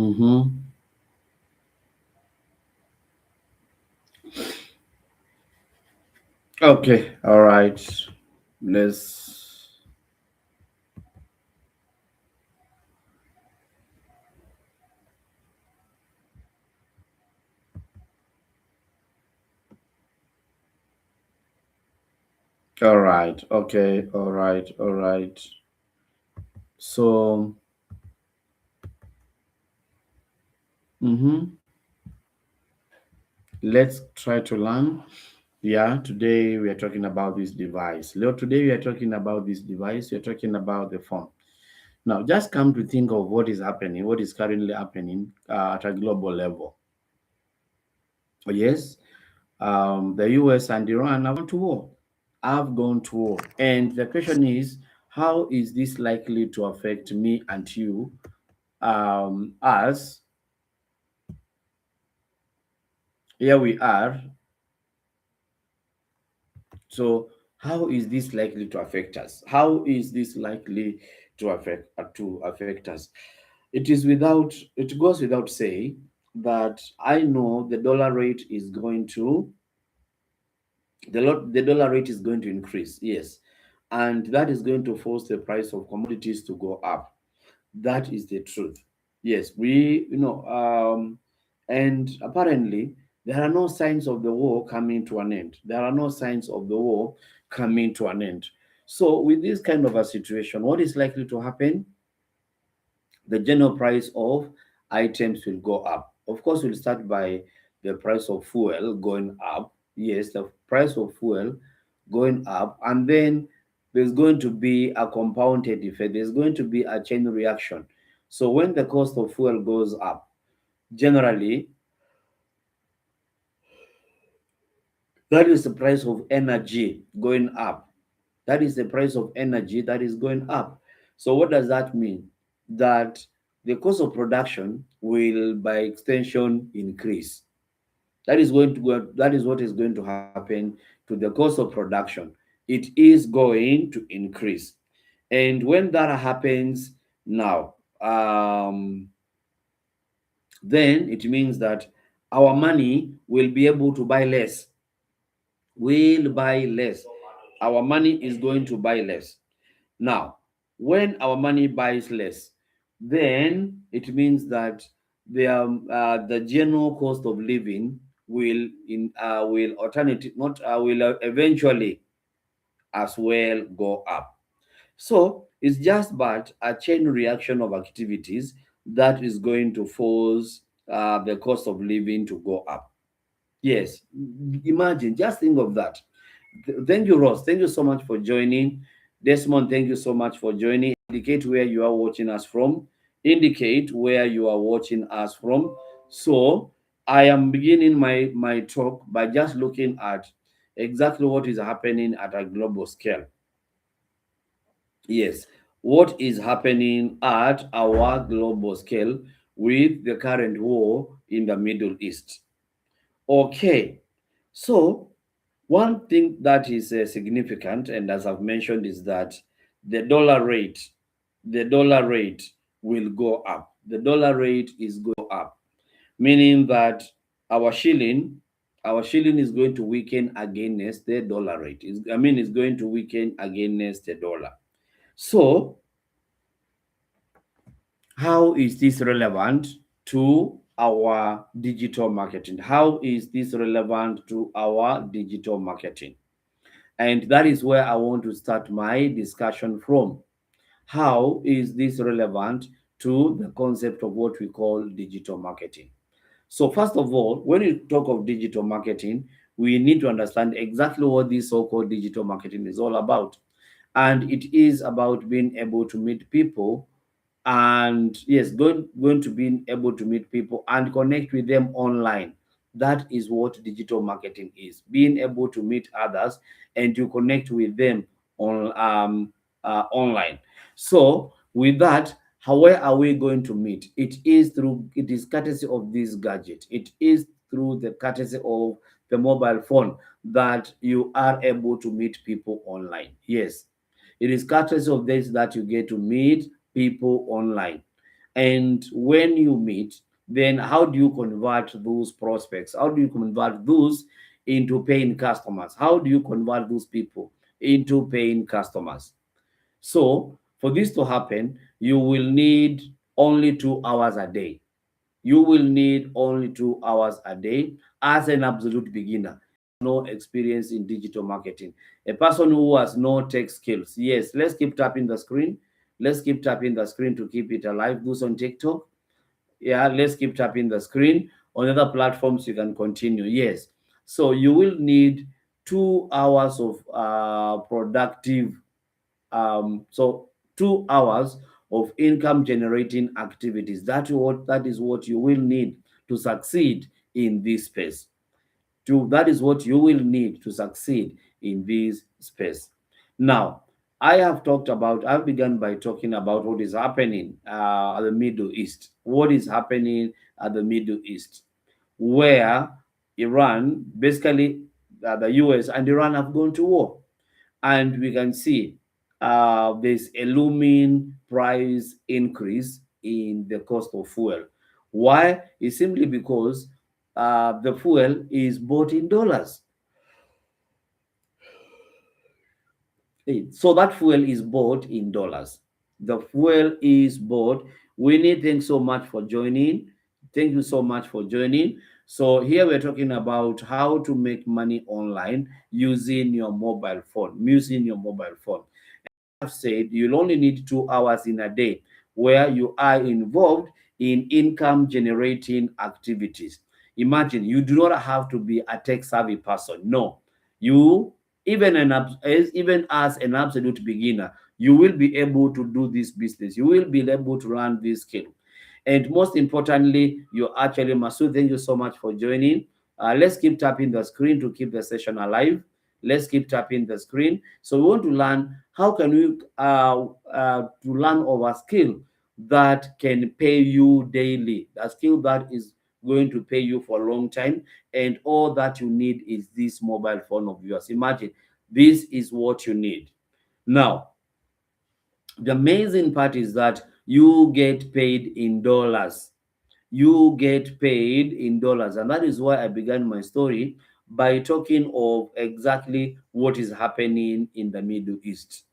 Mm-hmm. Okay, all right. Let's. All right. Okay. All right. All right. So, mm-hmm. Let's try to learn. Yeah. Today we are talking about this device. Today we are talking about this device. We are talking about the phone. Now, just come to think of what is happening, what is currently happening at a global level. Yes, the US and Iran have gone to war. Have gone to war. And the question is, how is this likely to affect me and you as here we are? So, how is this likely to affect us? How is this likely to affect us? It goes without saying that I know the dollar rate is going to increase, yes, and that is going to force the price of commodities to go up. That is the truth. Yes, and apparently there are no signs of the war coming to an end. There are no signs of the war coming to an end. So, with this kind of a situation, what is likely to happen? The general price of items will go up. Of course, we'll start by the price of fuel going up. Yes, the price of fuel going up, and then there's going to be a compounded effect. There's going to be a chain reaction. So when the cost of fuel goes up, generally, that is the price of energy going up. That is the price of energy that is going up. So what does that mean? That the cost of production will, by extension, increase. That is what is going to happen to the cost of production. It is going to increase. And when that happens now, then it means that our money will be able to buy less. Will buy less. Our money is going to buy less. Now, when our money buys less, then it means that the general cost of living will alternative not will eventually as well go up. So it's just but a chain reaction of activities that is going to force the cost of living to go up. Yes, imagine, just think of that. Thank you, Ross. Thank you so much for joining. Desmond, thank you so much for joining. Indicate where you are watching us from. Indicate where you are watching us from. So I am beginning my talk by just looking at exactly what is happening at a global scale. Yes, what is happening at our global scale with the current war in the Middle East. Okay, so one thing that is significant, and as I've mentioned, is that the dollar rate, the dollar rate will go up. The dollar rate is go up, meaning that our shilling, our shilling is going to weaken against the dollar rate. It's going to weaken against the dollar. So, how is this relevant to our digital marketing? How is this relevant to our digital marketing? And that is where I want to start my discussion from. How is this relevant to the concept of what we call digital marketing? So, first of all, when we talk of digital marketing, we need to understand exactly what this so called digital marketing is all about. And it is about being able to meet people, and yes, going to being able to meet people and connect with them online. That is what digital marketing is, being able to meet others and to connect with them online. So with that, where are we going to meet? It is courtesy of this gadget. It is through the courtesy of the mobile phone that you are able to meet people online. Yes, it is courtesy of this that you get to meet people online. And when you meet, then how do you convert those prospects? How do you convert those into paying customers? How do you convert those people into paying customers? So, for this to happen, you will need only 2 hours a day. You will need only 2 hours a day as an absolute beginner. No experience in digital marketing. A person who has no tech skills. Yes, let's keep tapping the screen. Let's keep tapping the screen to keep it alive. Those on TikTok. Yeah, let's keep tapping the screen. On other platforms, you can continue. Yes. So you will need 2 hours of productive so 2 hours of income generating activities. That is what you will need to succeed in this space. That is what you will need to succeed in this space. Now, I've begun by talking about what is happening at the Middle East. What is happening at the Middle East, where Iran, basically the US and Iran have gone to war, and we can see there's a looming price increase in the cost of fuel. Why? It's simply because the fuel is bought in dollars. So that fuel is bought in dollars. The fuel is bought. Winnie, thanks so much for joining. Thank you so much for joining. So here we're talking about how to make money online using your mobile phone. Using your mobile phone. I've said you'll only need 2 hours in a day where you are involved in income generating activities. Imagine you do not have to be a tech savvy person. No, you even as an absolute beginner, you will be able to do this business. You will be able to run this skill. And most importantly, you actually, Masood, thank you so much for joining. Let's keep tapping the screen to keep the session alive. Let's keep tapping the screen. So we want to learn how can we to learn our skill that can pay you daily, a skill that is going to pay you for a long time, and all that you need is this mobile phone of yours. Imagine this is what you need. Now, the amazing part is that you get paid in dollars. You get paid in dollars. And that is why I began my story by talking of exactly what is happening in the Middle East.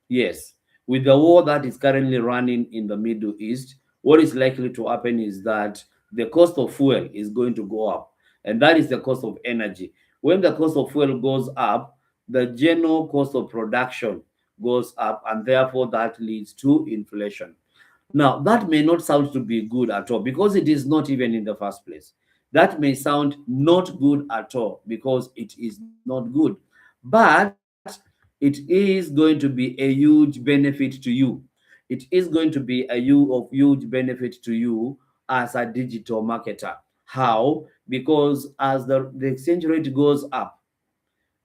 Yes, with the war that is currently running in the Middle East, what is likely to happen is that the cost of fuel is going to go up, and that is the cost of energy. When the cost of fuel goes up, the general cost of production goes up, and therefore that leads to inflation. Now, that may not sound to be good at all because it is not even in the first place. That may sound not good at all because it is not good. But it is going to be a huge benefit to you. It is going to be of huge benefit to you as a digital marketer. How? Because as the exchange rate goes up,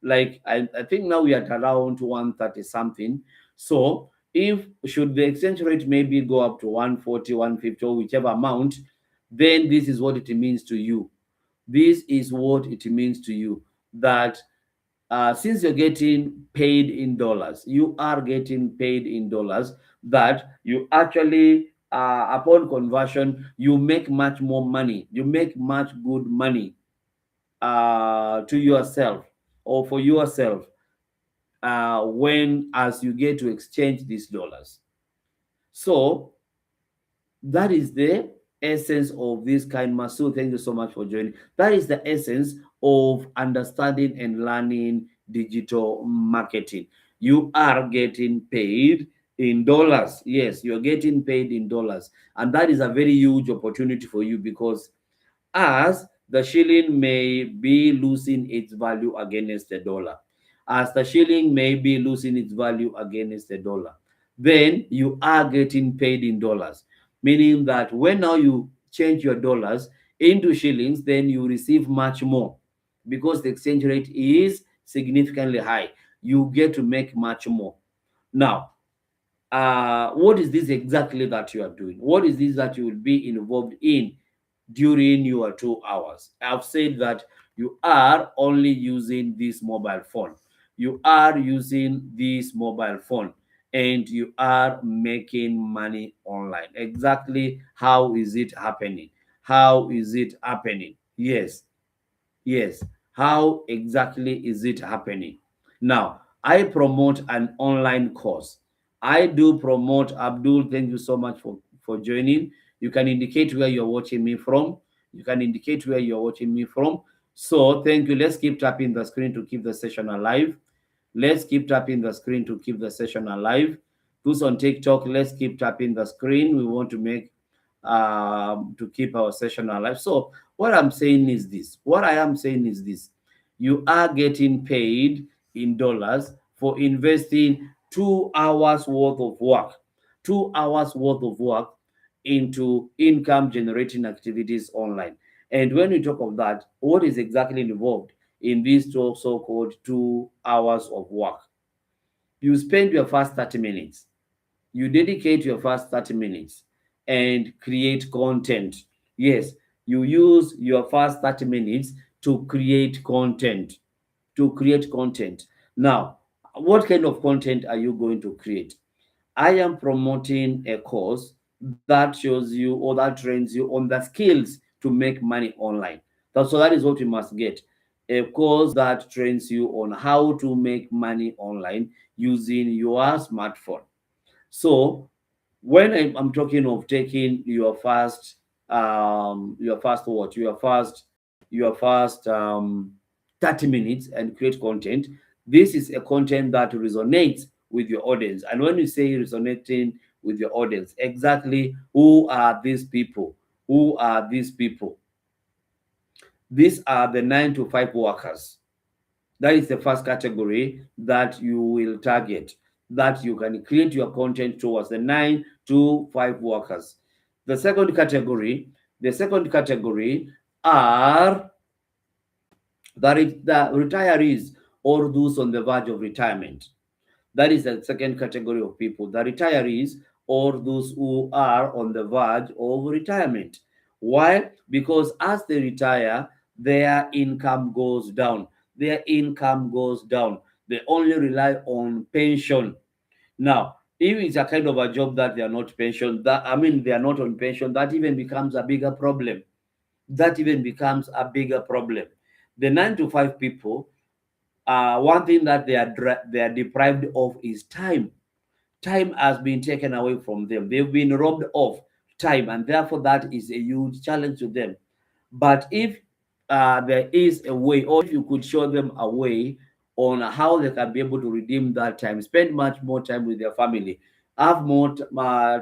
like I think now we are at around 130 something. So if should the exchange rate maybe go up to 140, 150, or whichever amount, then this is what it means to you. This is what it means to you that since you're getting paid in dollars, you are getting paid in dollars, that you actually, upon conversion, you make much more money. You make much good money to yourself or for yourself when as you get to exchange these dollars. So that is the essence of this kind. Masu, thank you so much for joining. That is the essence of understanding and learning digital marketing. You are getting paid in dollars. Yes, you're getting paid in dollars. And that is a very huge opportunity for you because as the shilling may be losing its value against the dollar, as the shilling may be losing its value against the dollar, then you are getting paid in dollars, meaning that when now you change your dollars into shillings, then you receive much more because the exchange rate is significantly high. You get to make much more. Now, what is this exactly that you are doing? What is this that you will be involved in during your 2 hours? I've said that you are only using this mobile phone. You are using this mobile phone. and you are making money online. Exactly how is it happening? How is it happening? Yes, yes. How exactly is it happening? Now, I promote an online course. I do promote, Abdul, thank you so much for joining. You can indicate where you're watching me from. You can indicate where you're watching me from. So, thank you. Let's keep tapping the screen to keep the session alive. Let's keep tapping the screen to keep the session alive. Those on TikTok, let's keep tapping the screen. We want to make to keep our session alive. So what I'm saying is this. What I am saying is this. You are getting paid in dollars for investing 2 hours worth of work. 2 hours worth of work into income generating activities online. And when we talk of that, what is exactly involved in these so-called 2 hours of work? You spend your first 30 minutes, you dedicate your first 30 minutes and create content. Yes, you use your first 30 minutes to create content. To create content. Now, what kind of content are you going to create? I am promoting a course that shows you or that trains you on the skills to make money online. So that is what you must get. A course that trains you on how to make money online using your smartphone. So when I'm talking of taking your first what, your first 30 minutes and create content, this is a content that resonates with your audience. And when you say resonating with your audience, exactly who are these people? Who are these people? These are the 9 to 5 workers. That is the first category that you will target, that you can create your content towards, the 9 to 5 workers. The second category, the second category are the retirees or those on the verge of retirement. That is the second category of people, the retirees or those who are on the verge of retirement. Why? Because as they retire, their income goes down. Their income goes down. They only rely on pension. Now, if it's a kind of a job that they are not pension, that I mean they are not on pension, that even becomes a bigger problem. That even becomes a bigger problem. The 9 to 5 people, one thing that they are deprived of is time. Time has been taken away from them. They've been robbed of time, and therefore that is a huge challenge to them. But if there is a way, or if you could show them a way on how they can be able to redeem that time, spend much more time with their family, have more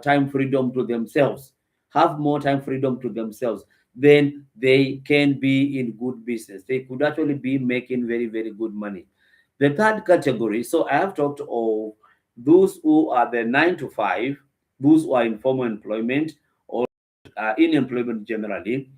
time freedom to themselves, have more time freedom to themselves, then they can be in good business. They could actually be making very, very good money. The third category, so I have talked of those who are the 9 to 5, those who are in formal employment or in employment generally.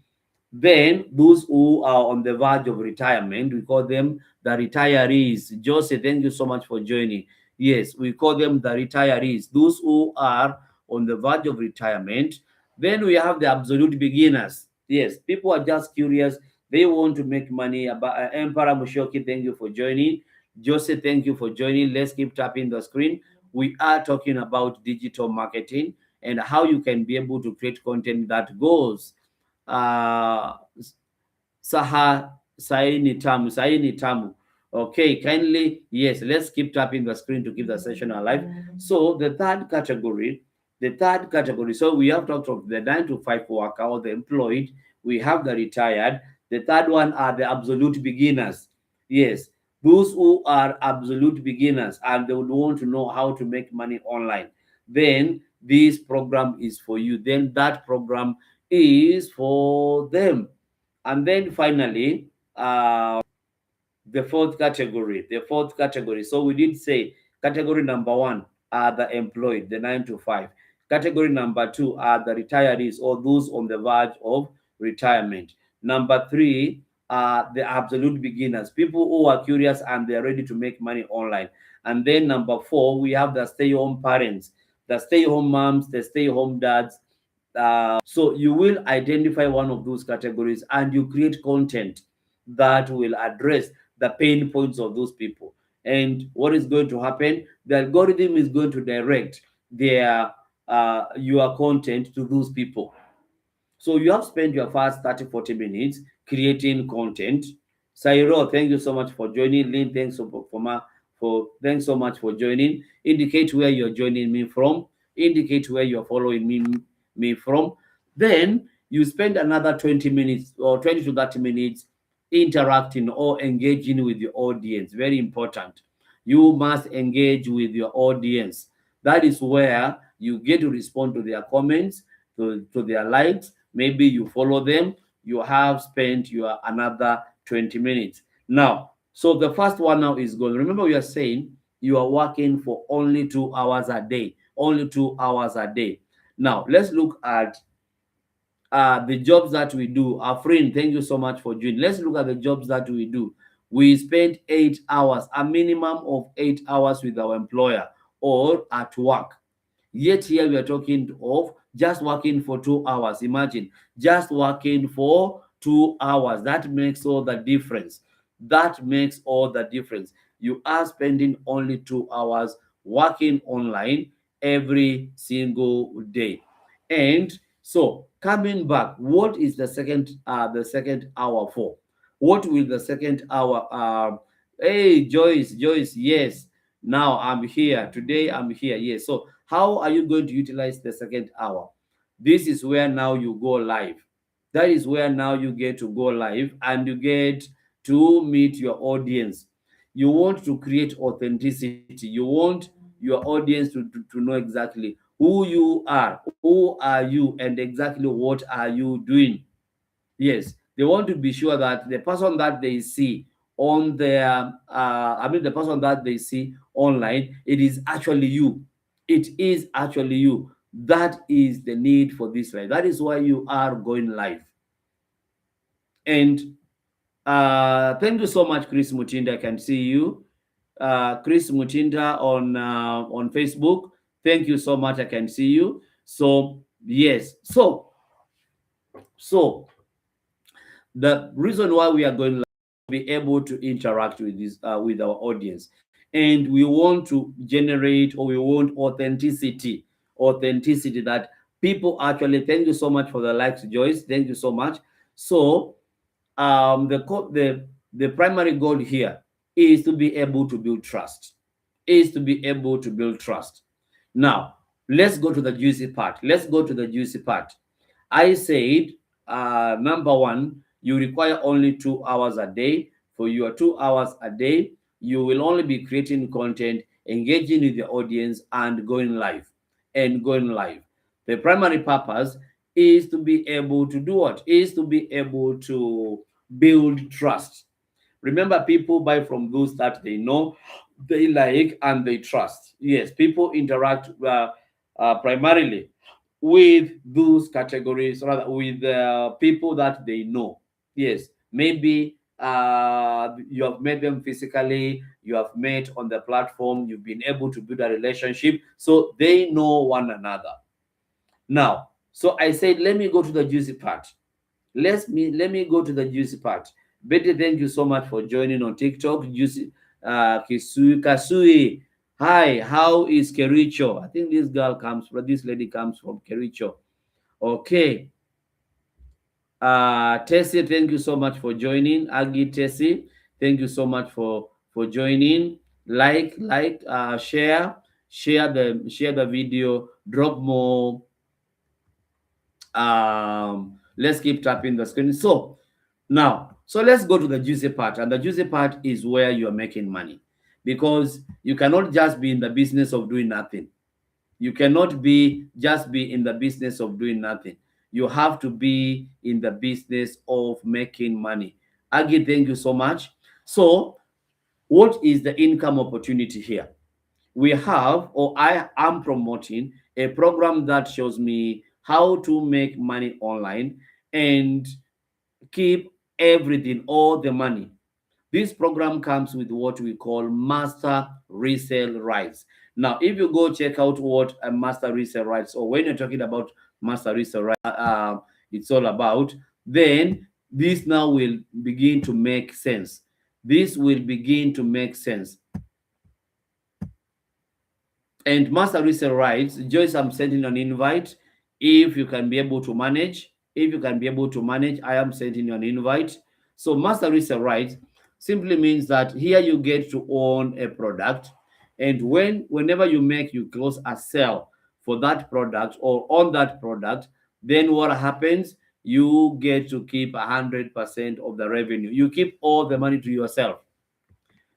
Then those who are on the verge of retirement, we call them the retirees. Joseph, thank you so much for joining. Yes, we call them the retirees, those who are on the verge of retirement. Then we have the absolute beginners. Yes, people are just curious. They want to make money. About Emperor Mushoki, thank you for joining. Joseph, thank you for joining. Let's keep tapping the screen. We are talking about digital marketing and how you can be able to create content that goes uh Saini Tamu. Okay, kindly, yes, let's keep tapping the screen to keep the session alive. So the third category, so we have talked of the 9 to 5 worker or the employed, we have the retired. The third one are the absolute beginners. Yes, those who are absolute beginners and they would want to know how to make money online. Then this program is for you. Then that program is for them. And then finally, the fourth category, So we did say category number one are the employed, the 9 to 5. Category number two are the retirees or those on the verge of retirement. Number three are the absolute beginners, people who are curious and they're ready to make money online. And then number four, we have the stay-home parents, the stay-home moms, the stay-home dads. So you will identify one of those categories and you create content that will address the pain points of those people. And what is going to happen? The algorithm is going to direct their your content to those people. So you have spent your first 30-40 minutes creating content. Sairo, thank you so much for joining. Lynn, thanks thanks so much for joining. Indicate where you're joining me from. Indicate where you're following me from. Then you spend another 20 minutes or 20 to 30 minutes interacting or engaging with your audience. Very important. You must engage with your audience. That is where you get to respond to their comments, to their likes. Maybe you follow them. You have spent your another 20 minutes. Now, so the first one now is gone. Remember, we are saying you are working for only 2 hours a day. Only 2 hours a day. Now, let's look at the jobs that we do. Our friend, thank you so much for joining. Let's look at the jobs that we do. We spend 8 hours, a minimum of 8 hours with our employer or at work. Yet here we are talking of just working for 2 hours. Imagine just working for 2 hours. That makes all the difference. That makes all the difference. You are spending only 2 hours working online every single day. And so coming back, what is the second hour for? What will the second hour hey Joyce, yes. Now I'm here. Today I'm here. Yes. So how are you going to utilize the second hour? This is where now you go live. That is where now you get to go live and you get to meet your audience. You want to create authenticity. You want your audience to know exactly who you are, who are you, and exactly what are you doing. Yes, they want to be sure that the person that they see on their, the person that they see online, it is actually you. It is actually you. That is the need for this life. That is why you are going live. And thank you so much, Chris Mutinda. I can see you. Chris Mutinda on Facebook. Thank you so much. I can see you. So yes. So the reason why we are going live to be able to interact with this with our audience, and we want to generate, or we want authenticity that people actually. Thank you so much for the likes, Joyce. Thank you so much. So the primary goal here is to be able to build trust. Is to be able to build trust. Now let's go to the juicy part. Let's go to the juicy part. I said, number one, you require only 2 hours a day. For your 2 hours a day, you will only be creating content, engaging with the audience, and going live. And going live. The primary purpose is to be able to do what? Is to be able to build trust. Remember, people buy from those that they know, they like, and they trust. Yes, people interact primarily with those categories, rather with people that they know. Yes, maybe you have met them physically, you have met on the platform, you've been able to build a relationship, so they know one another. Now, so I said, let me go to the juicy part. Let me go to the juicy part. Betty, thank you so much for joining on TikTok. Juicy Kasui. Hi, how is Kericho? I think this lady comes from Kericho. Okay. Tessie, thank you so much for joining. Agi Tessie, thank you so much for joining. Share the video, drop more. Let's keep tapping the screen. So let's go to the juicy part, and the juicy part is where you are making money, because you cannot just be in the business of doing nothing. You cannot just be in the business of doing nothing. You have to be in the business of making money. Agi, thank you so much. So what is the income opportunity here? We have, or I am promoting a program that shows me how to make money online and keep everything, all the money. This program comes with what we call master resale rights. Now, if you go check out what a master resale rights, or when you're talking about master resale rights, it's all about, then this now will begin to make sense. This will begin to make sense. And master resale rights, Joyce, I'm sending an invite. If you can be able to manage, I am sending you an invite. So master resale rights simply means that here you get to own a product, and whenever you close a sale for that product or on that product, then what happens? You get to keep 100% of the revenue. You keep all the money to yourself.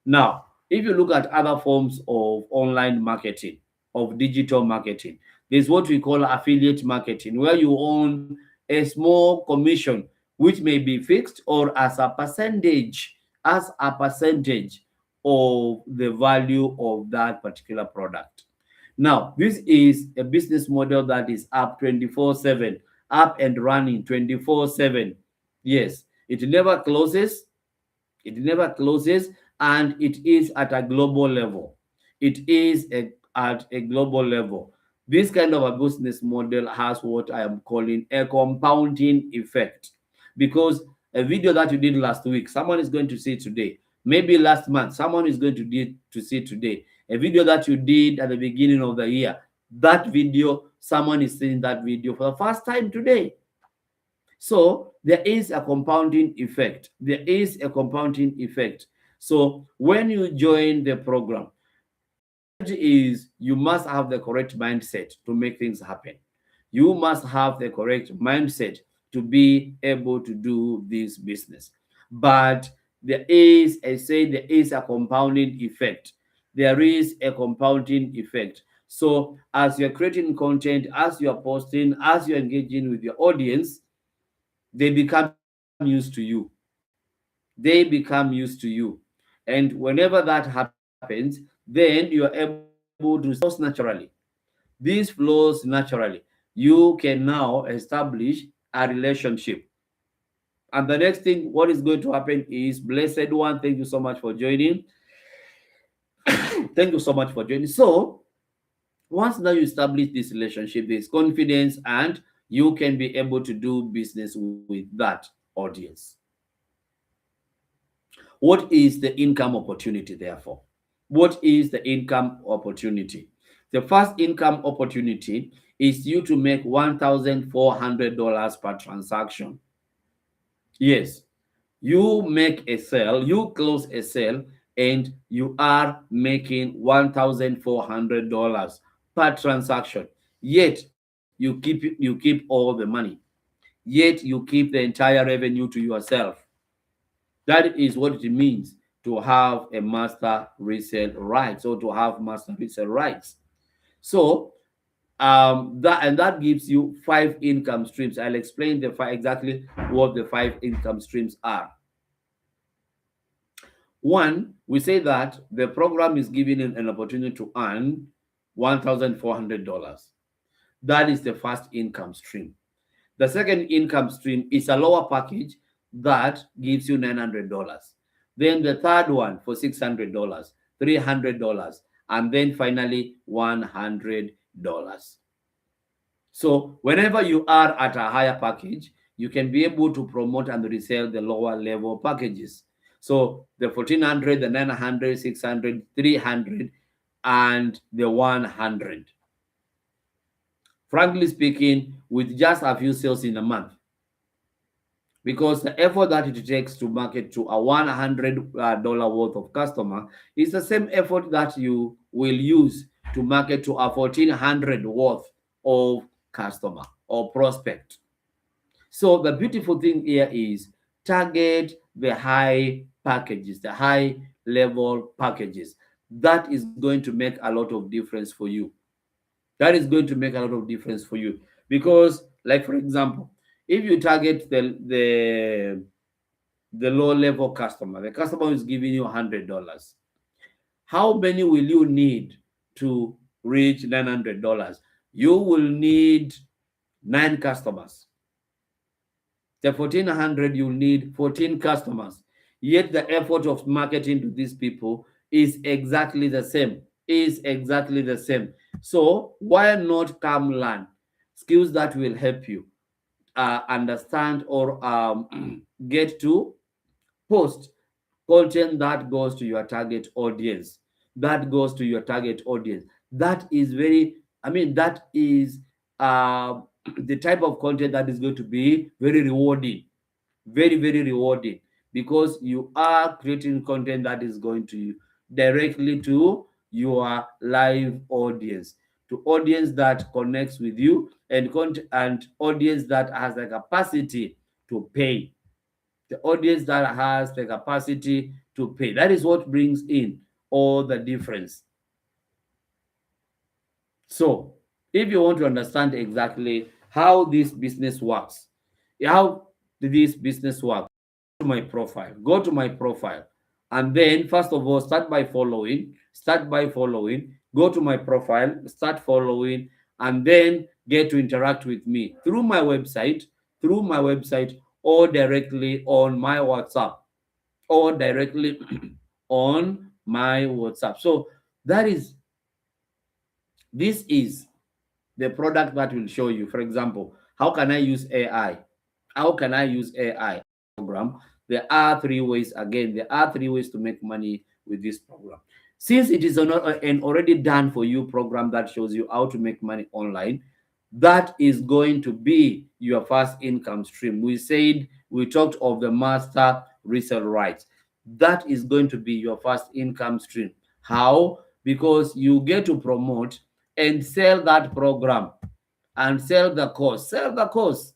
Now, if you look at other forms of online marketing, of digital marketing, there's what we call affiliate marketing, where you own a small commission, which may be fixed or as a percentage of the value of that particular product. Now, this is a business model that is up 24/7, up and running 24/7. Yes, it never closes, and it is at a global level. At a global level. This kind of a business model has what I am calling a compounding effect, because a video that you did last week, someone is going to see today. Maybe last month, someone is going to see today. A video that you did at the beginning of the year, that video, someone is seeing that video for the first time today. So there is a compounding effect. There is a compounding effect. So when you join the program, is you must have the correct mindset to make things happen. You must have the correct mindset to be able to do this business. But there is, I say, there is a compounding effect. There is a compounding effect. So as you're creating content, as you're posting, as you're engaging with your audience, they become used to you. They become used to you. And whenever that happens, then you are able to flows naturally. This flows naturally. You can now establish a relationship. And the next thing, what is going to happen is, blessed one, thank you so much for joining. Thank you so much for joining. So, once now you establish this relationship, there's confidence, and you can be able to do business with that audience. What is the income opportunity, therefore? What is the income opportunity? The first income opportunity is you to make $1,400 per transaction. Yes, you make a sale, you close a sale, and you are making $1,400 per transaction. Yet you keep all the money. Yet you keep the entire revenue to yourself. That is what it means to have a master resale rights, or to have master resale rights. So that gives you 5 income streams. I'll explain exactly what the 5 income streams are. One, we say that the program is giving an opportunity to earn $1,400. That is the first income stream. The second income stream is a lower package that gives you $900. Then the third one for $600, $300, and then finally $100. So whenever you are at a higher package, you can be able to promote and resell the lower level packages. So the 1400, the 900, 600, 300, and the 100. Frankly speaking, with just a few sales in a month, because the effort that it takes to market to a $100 worth of customer is the same effort that you will use to market to a 1400 worth of customer or prospect. So the beautiful thing here is target the high packages, the high level packages. That is going to make a lot of difference for you. That is going to make a lot of difference for you, because, like, for example, if you target the low level customer, the customer is giving you $100, how many will you need to reach $900? You will need 9 customers. The 1400, you need 14 customers. Yet the effort of marketing to these people is exactly the same. So why not come learn skills that will help you understand or get to post content that goes to your target audience. That is very, I mean, that is the type of content that is going to be very rewarding, very, very rewarding, because you are creating content that is going to directly to your live audience, to audience that connects with you, and and audience that has the capacity to pay, the audience that has the capacity to pay. That is what brings in all the difference. So, if you want to understand exactly how this business works, how this business works, to my profile, go to my profile, and then first of all, start by following, go to my profile, start following, and then get to interact with me through my website, or directly on my WhatsApp, or directly on my WhatsApp. So that is, this is the product that will show you. For example, how can I use AI? How can I use AI program? There are three ways. Again, there are three ways to make money with this program. Since it is an already done for you program that shows you how to make money online, that is going to be your first income stream. We talked of the master resale rights. That is going to be your first income stream. How? Because you get to promote and sell that program, and sell the course. Sell the course.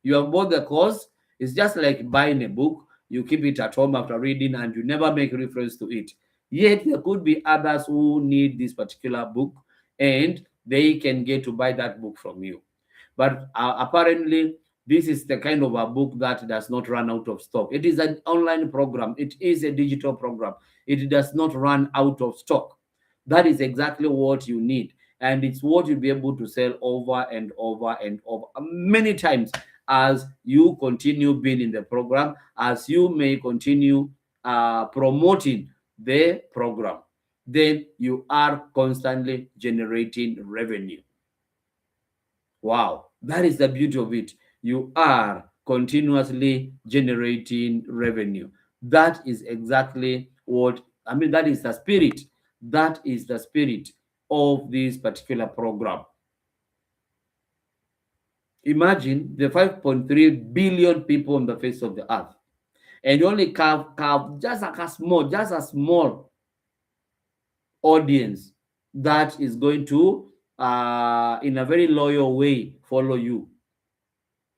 You have bought the course. It's just like buying a book. You keep it at home after reading and you never make reference to it. Yet there could be others who need this particular book, and they can get to buy that book from you. But apparently, this is the kind of a book that does not run out of stock. It is an online program, it is a digital program. It does not run out of stock. That is exactly what you need. And it's what you'll be able to sell over and over and over many times as you continue being in the program, as you may continue promoting the program. Then you are constantly generating revenue. Wow, that is the beauty of it. You are continuously generating revenue. That is exactly what, I mean, that is the spirit. That is the spirit of this particular program. Imagine the 5.3 billion people on the face of the earth, and you only carve just a small audience that is going to, in a very loyal way, follow you,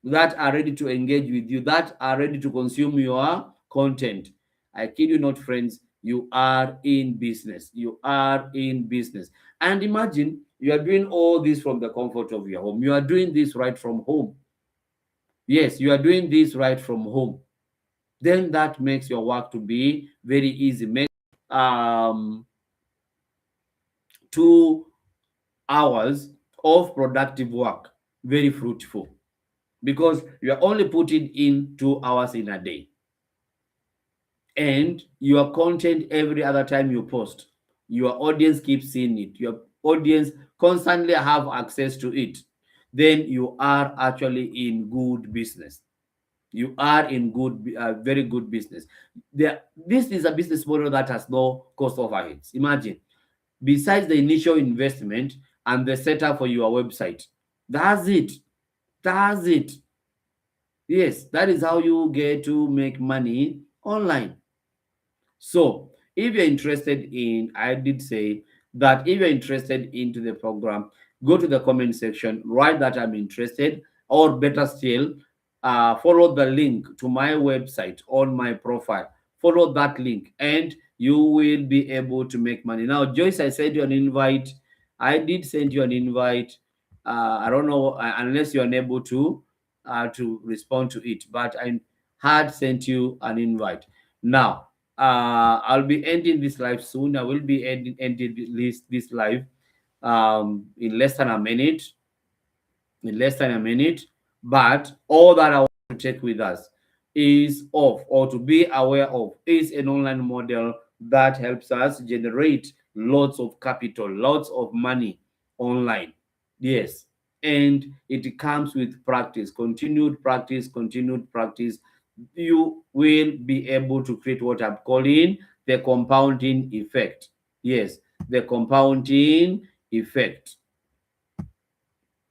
that are ready to engage with you, that are ready to consume your content. I kid you not, friends, you are in business. You are in business. And imagine you are doing all this from the comfort of your home. You are doing this right from home. Yes, you are doing this right from home. Then that makes your work to be very easy. Make 2 hours of productive work very fruitful, because you are only putting in 2 hours in a day, and your content every other time you post, your audience keeps seeing it, your audience constantly have access to it. Then you are actually in good business. You are in very good business. This is a business model that has no cost overheads. Imagine, besides the initial investment and the setup for your website, that's it. That's it. Yes, that is how you get to make money online. So if you're interested in, I did say that if you're interested into the program, go to the comment section, write that I'm interested, or better still, follow the link to my website on my profile. Follow that link and you will be able to make money. Now, Joyce, I sent you an invite. I did send you an invite. I don't know, unless you're unable to respond to it, but I had sent you an invite. Now, I'll be ending this live soon. I will be ending this live in less than a minute. In less than a minute. But all that I want to take with us is of, or to be aware of, is an online model that helps us generate lots of capital, lots of money online. Yes. And it comes with practice, continued practice, continued practice. You will be able to create what I'm calling the compounding effect. Yes, the compounding effect.